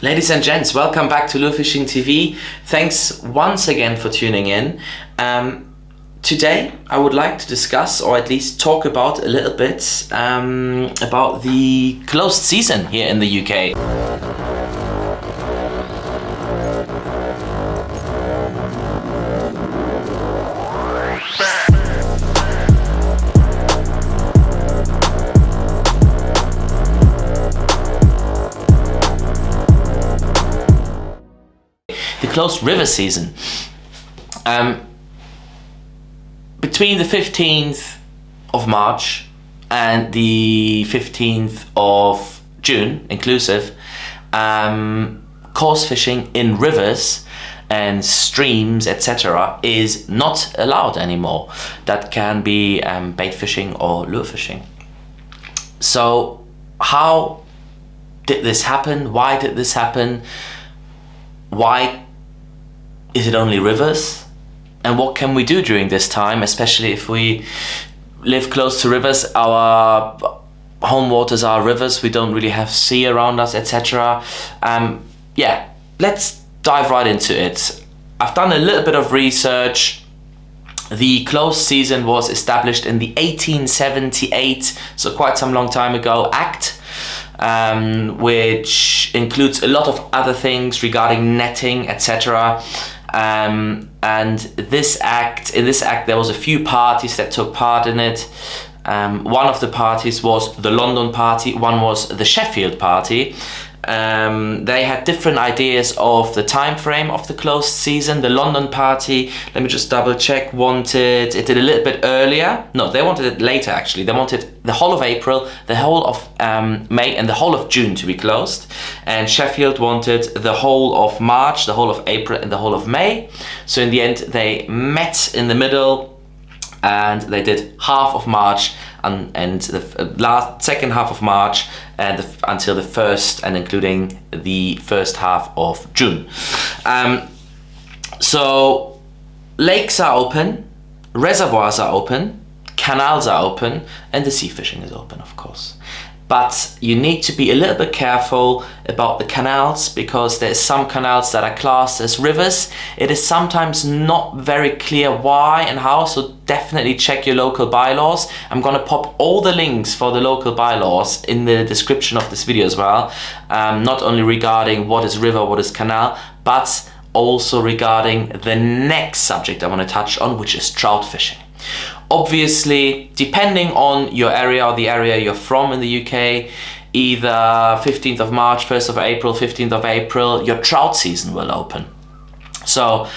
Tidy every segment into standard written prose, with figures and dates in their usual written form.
Ladies and gents, welcome back to Lure Fishing TV. Thanks once again for tuning in. Today I would like to discuss, or at least talk about a little bit about the closed season here in the UK. The closed river season. Between the 15th of March and the 15th of June, inclusive, coarse fishing in rivers and streams, etc., is not allowed anymore. That can be bait fishing or lure fishing. So how did this happen? Why did this happen? Why is it only rivers? And what can we do during this time, especially if we live close to rivers? Our home waters are rivers, we don't really have sea around us, etc. Yeah, let's dive right into it. I've done a little bit of research. The closed season was established in the 1878, so quite some long time ago, Act, which includes a lot of other things regarding netting, etc. And in this act there was a few parties that took part in it. One of the parties was the London party, one was the Sheffield party. They had different ideas of the time frame of the closed season. The London party, let me just double check, wanted it a little bit earlier. No, they wanted it later actually. They wanted the whole of April, the whole of May and the whole of June to be closed. And Sheffield wanted the whole of March, the whole of April and the whole of May. So in the end they met in the middle and they did half of March and the second half of March and until the first and including the first half of June. So lakes are open, reservoirs are open, canals are open, and the sea fishing is open, of course. But you need to be a little bit careful about the canals, because there's some canals that are classed as rivers. It is sometimes not very clear why and how, so definitely check your local bylaws. I'm gonna pop all the links for the local bylaws in the description of this video as well. Not only regarding what is river, what is canal, but also regarding the next subject I want to touch on, which is trout fishing. Obviously, depending on your area or the area you're from in the UK, either 15th of March, 1st of April, 15th of April, your trout season will open. So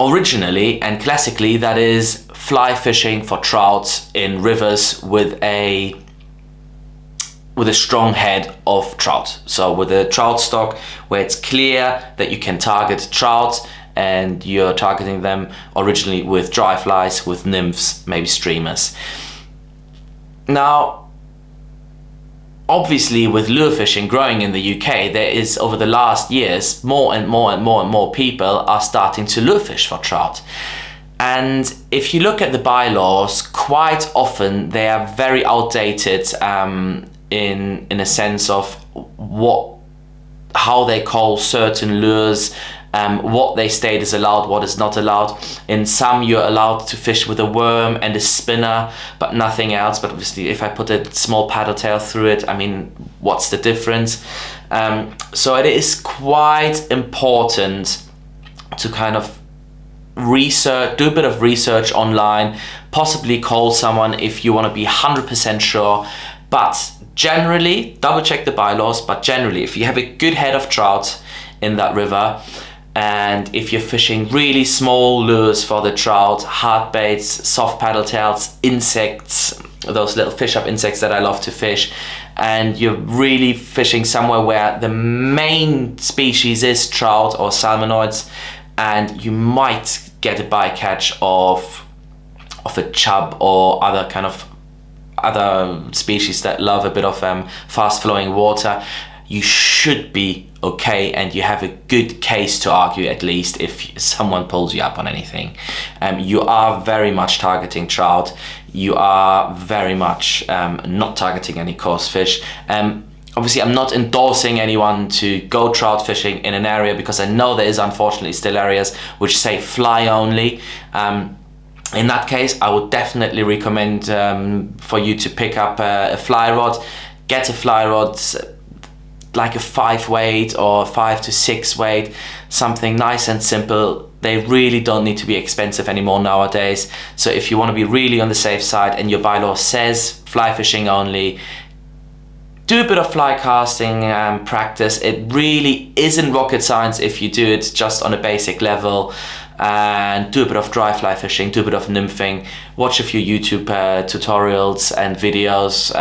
originally and classically, that is fly fishing for trout in rivers with a strong head of trout. So with a trout stock where it's clear that you can target trout, and you're targeting them originally with dry flies, with nymphs, maybe streamers. Now, obviously with lure fishing growing in the UK, there is over the last years, more and more people are starting to lure fish for trout. And if you look at the bylaws, quite often they are very outdated in a sense of how they call certain lures, what they state is allowed, what is not allowed. In some you're allowed to fish with a worm and a spinner, but nothing else. But obviously if I put a small paddle tail through it, I mean, what's the difference? So it is quite important to kind of research, do a bit of research online, possibly call someone if you want to be 100% sure. But generally, double check the bylaws, but generally if you have a good head of trout in that river, and if you're fishing really small lures for the trout, hard baits, soft paddle tails, insects, those little fish up insects that I love to fish, and you're really fishing somewhere where the main species is trout or salmonoids, and you might get a bycatch of a chub or other species that love a bit of fast flowing water, you should be okay, and you have a good case to argue, at least if someone pulls you up on anything. You are very much targeting trout. You are very much not targeting any coarse fish. Obviously, I'm not endorsing anyone to go trout fishing in an area, because I know there is unfortunately still areas which say fly only. In that case, I would definitely recommend for you to pick up a fly rod. Get a fly rod like a 5 weight or 5 to 6 weight, something nice and simple. They really don't need to be expensive anymore nowadays. So if you want to be really on the safe side and your bylaw says fly fishing only, do a bit of fly casting practice. It really isn't rocket science if you do it just on a basic level. And do a bit of dry fly fishing, do a bit of nymphing, watch a few YouTube tutorials and videos.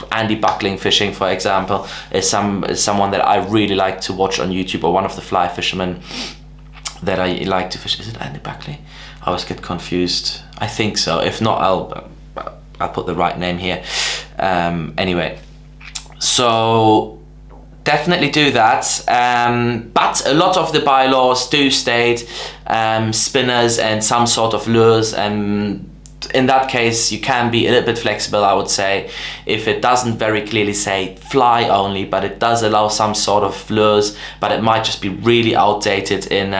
Andy Buckling Fishing, for example, is someone that I really like to watch on YouTube, or one of the fly fishermen that I like to fish. Is it Andy Buckley? I always get confused. I think so. If not, I'll put the right name here. Anyway, so definitely do that. But a lot of the bylaws do state spinners and some sort of lures, and in that case you can be a little bit flexible, I would say, if it doesn't very clearly say fly only, but it does allow some sort of lures, but it might just be really outdated in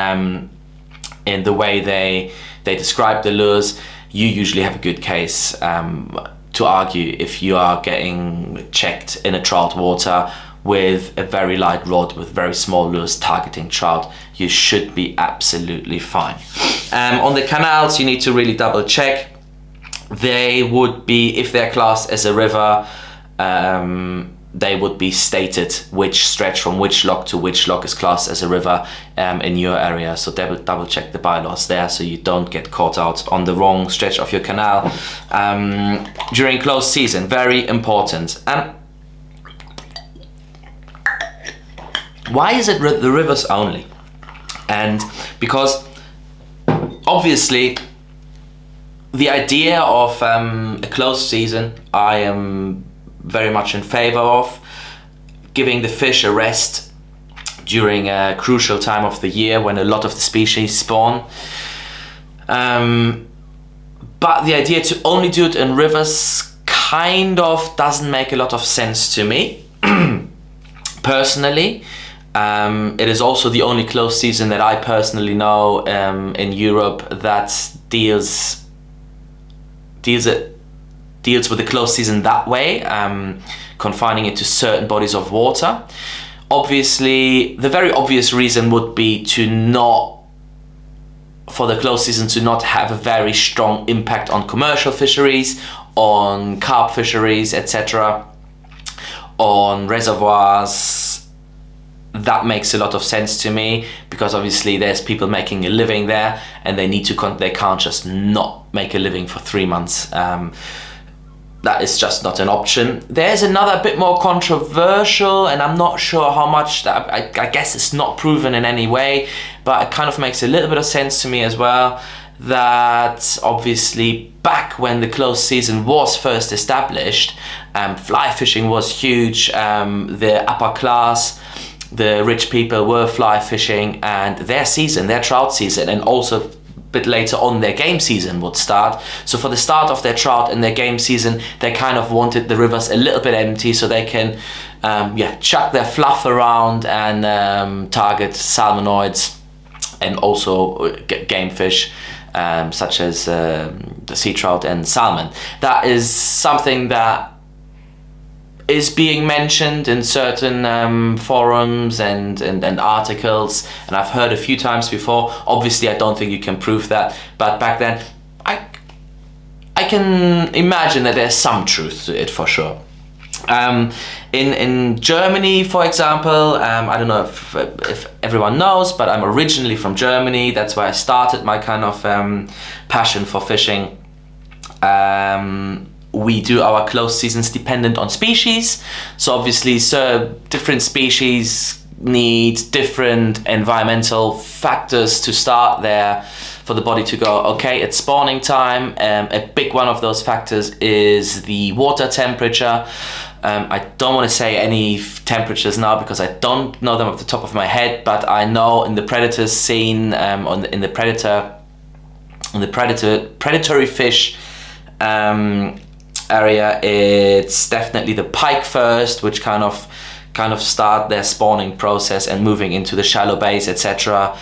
the way they describe the lures. You usually have a good case to argue if you are getting checked in a trout water with a very light rod with very small lures targeting trout. You should be absolutely fine. On the canals, you need to really double check. They would be, if they're classed as a river, they would be stated which stretch from which lock to which lock is classed as a river in your area. So double check the bylaws there, so you don't get caught out on the wrong stretch of your canal during close season. Very important. Why is it the rivers only? And because obviously the idea of a closed season, I am very much in favor of giving the fish a rest during a crucial time of the year when a lot of the species spawn. But the idea to only do it in rivers kind of doesn't make a lot of sense to me, personally. It is also the only closed season that I personally know in Europe that deals with the closed season that way, confining it to certain bodies of water. Obviously, the very obvious reason would be for the closed season to not have a very strong impact on commercial fisheries, on carp fisheries, etc., on reservoirs. That makes a lot of sense to me, because obviously there's people making a living there, and they need to they can't just not make a living for 3 months. That is just not an option. There's another bit more controversial, and I'm not sure how much that, I guess it's not proven in any way, but it kind of makes a little bit of sense to me as well, that obviously back when the closed season was first established, fly fishing was huge. The upper class, the rich people were fly fishing, and their trout season, and also a bit later on their game season would start. So for the start of their trout and their game season, they kind of wanted the rivers a little bit empty so they can chuck their fluff around and target salmonoids and also game fish such as the sea trout and salmon. That is something that is being mentioned in certain forums and articles, and I've heard a few times before. Obviously, I don't think you can prove that, but back then, I can imagine that there's some truth to it for sure. In Germany, for example, I don't know if everyone knows, but I'm originally from Germany. That's where I started my kind of passion for fishing. We do our closed seasons dependent on species. So obviously, different species need different environmental factors to start there for the body to go, okay, it's spawning time. A big one of those factors is the water temperature. I don't want to say any temperatures now because I don't know them off the top of my head, but I know in the predator scene, in the predatory fish area, it's definitely the pike first, which kind of start their spawning process and moving into the shallow bays, etc.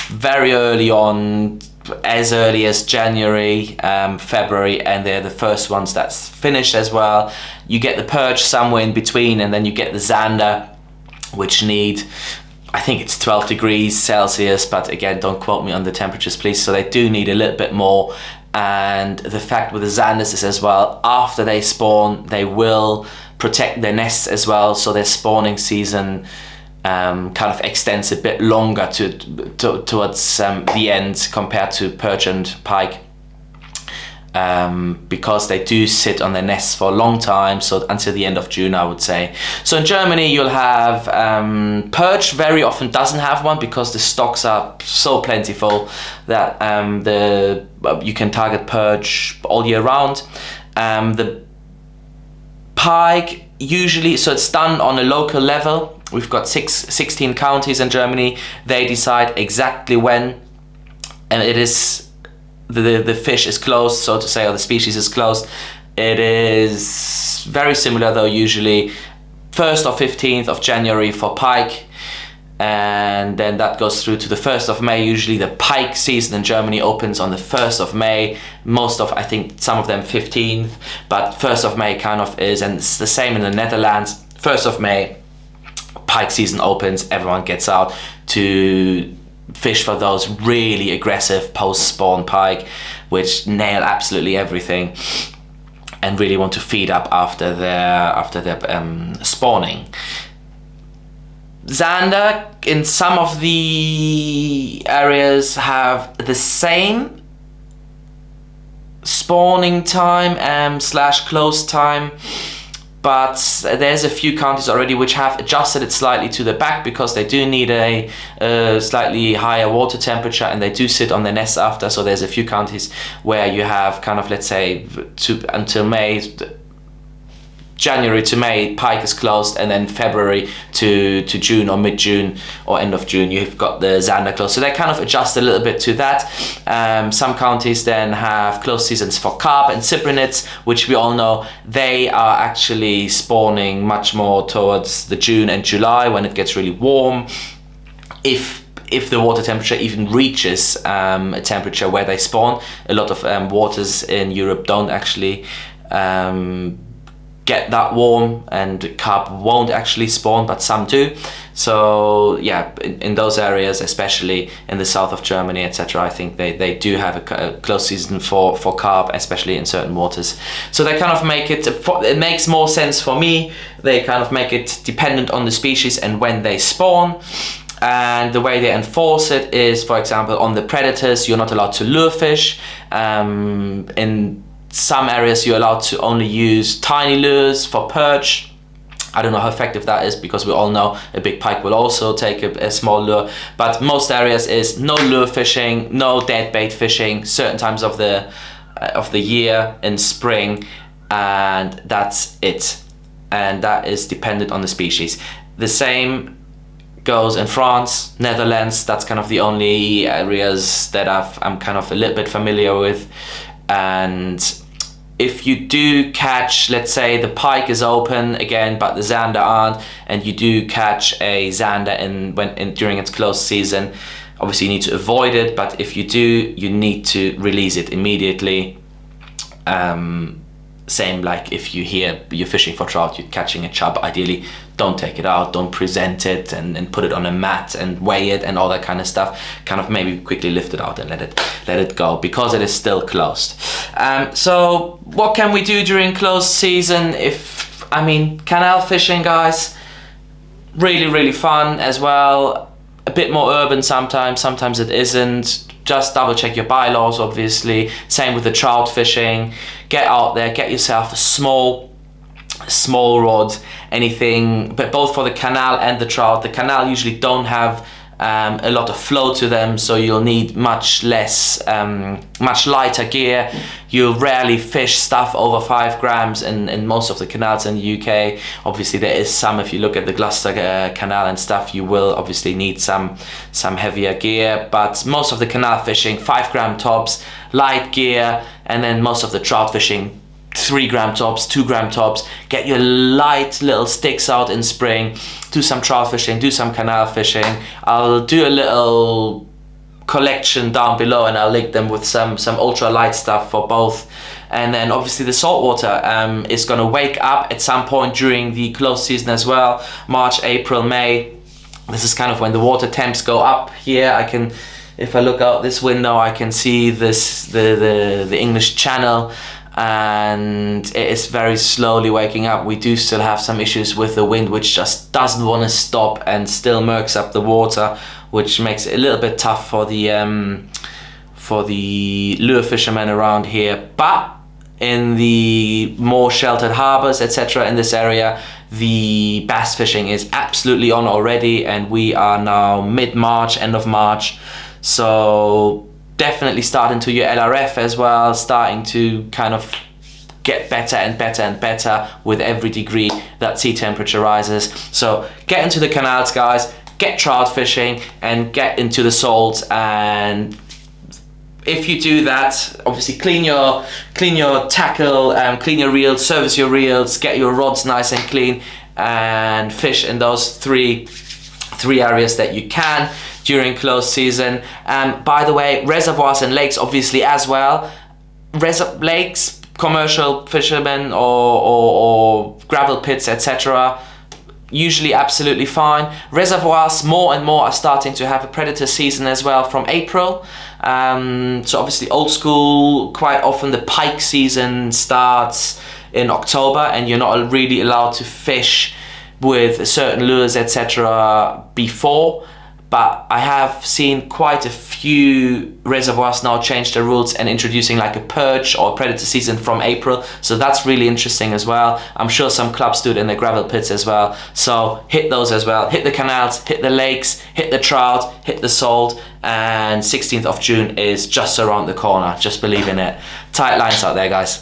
Very early on, as early as January, February, and they're the first ones that's finished as well. You get the perch somewhere in between, and then you get the zander, which need, I think it's 12 degrees Celsius, but again, don't quote me on the temperatures, please. So they do need a little bit more. And the fact with the zanders is as well, after they spawn, they will protect their nests as well. So their spawning season kind of extends a bit longer towards the end compared to perch and pike, because they do sit on their nests for a long time, so until the end of June, I would say. So in Germany you'll have perch very often doesn't have one, because the stocks are so plentiful that you can target perch all year round. The pike usually, so it's done on a local level. We've got 16 counties in Germany. They decide exactly when, and it is the fish is closed, so to say, or the species is closed. It is very similar though, usually 1st or 15th of January for pike, and then that goes through to the 1st of May. Usually the pike season in Germany opens on the 1st of May. Most of, I think some of them 15th, but 1st of May kind of is, and it's the same in the Netherlands. 1st of May, pike season opens, everyone gets out to fish for those really aggressive post-spawn pike, which nail absolutely everything and really want to feed up after their spawning. Zander in some of the areas have the same spawning time slash close time, but there's a few counties already which have adjusted it slightly to the back, because they do need a slightly higher water temperature, and they do sit on their nests after. So there's a few counties where you have kind of, let's say, until May, January to May, pike is closed, and then February to June or mid-June or end of June, you've got the zander closed. So they kind of adjust a little bit to that. Some counties then have closed seasons for carp and cyprinids, which we all know they are actually spawning much more towards the June and July, when it gets really warm. If the water temperature even reaches a temperature where they spawn. A lot of waters in Europe don't actually get that warm, and carp won't actually spawn, but some do. So yeah, in those areas, especially in the south of Germany, etc., I think they do have a close season for carp, especially in certain waters. So they kind of make it makes more sense for me. They kind of make it dependent on the species and when they spawn. And the way they enforce it is, for example, on the predators, you're not allowed to lure fish. In some areas you're allowed to only use tiny lures for perch. I don't know how effective that is, because we all know a big pike will also take a small lure, but most areas is no lure fishing, no dead bait fishing certain times of the year in spring, and that's it. And that is dependent on the species. The same goes in France, Netherlands. That's kind of the only areas that I'm kind of a little bit familiar with. And if you do catch, let's say the pike is open again, but the zander aren't, and you do catch a zander during its closed season, obviously you need to avoid it. But if you do, you need to release it immediately. Same like if you're fishing for trout, you're catching a chub, ideally don't take it out, don't present it and put it on a mat and weigh it and all that kind of stuff. Kind of maybe quickly lift it out and let it go, because it is still closed. So what can we do during closed season? Canal fishing, guys, really fun as well. A bit more urban sometimes it isn't. Just double check your bylaws, obviously. Same with the trout fishing. Get out there, get yourself a small rod, anything, but both for the canal and the trout. The canal usually don't have a lot of flow to them, so you'll need much lighter gear. You'll rarely fish stuff over 5 grams in most of the canals in the UK. Obviously there is some, if you look at the Gloucester canal and stuff, you will obviously need some heavier gear, but most of the canal fishing, 5 gram tops, light gear, and then most of the trout fishing, 3-gram tops, 2-gram tops. Get your light little sticks out in spring. Do some trout fishing, do some canal fishing. I'll do a little collection down below and I'll link them with some ultra light stuff for both. And then obviously the saltwater is going to wake up at some point during the close season as well. March, April, May. This is kind of when the water temps go up here. I can, if I look out this window, I can see this the English Channel, and it is very slowly waking up. We do still have some issues with the wind, which just doesn't want to stop and still murks up the water, which makes it a little bit tough for the lure fishermen around here. But in the more sheltered harbors, etc., in this area, the bass fishing is absolutely on already, and we are now mid-March, end of March. So definitely starting to your LRF as well, starting to kind of get better and better and better with every degree that sea temperature rises. So get into the canals, guys, get trout fishing and get into the salts. And if you do that, obviously clean your tackle, clean your reels, service your reels, get your rods nice and clean, and fish in those three areas that you can during close season. By the way, reservoirs and lakes obviously as well. Lakes, commercial fishermen or gravel pits, etc., usually absolutely fine. Reservoirs, more and more are starting to have a predator season as well from April. So obviously old school, quite often the pike season starts in October, and you're not really allowed to fish with certain lures, etc. before. But I have seen quite a few reservoirs now change the rules and introducing like a perch or predator season from April. So that's really interesting as well. I'm sure some clubs do it in the gravel pits as well. So hit those as well. Hit the canals, hit the lakes, hit the trout, hit the salt. And 16th of June is just around the corner. Just believe in it. Tight lines out there, guys.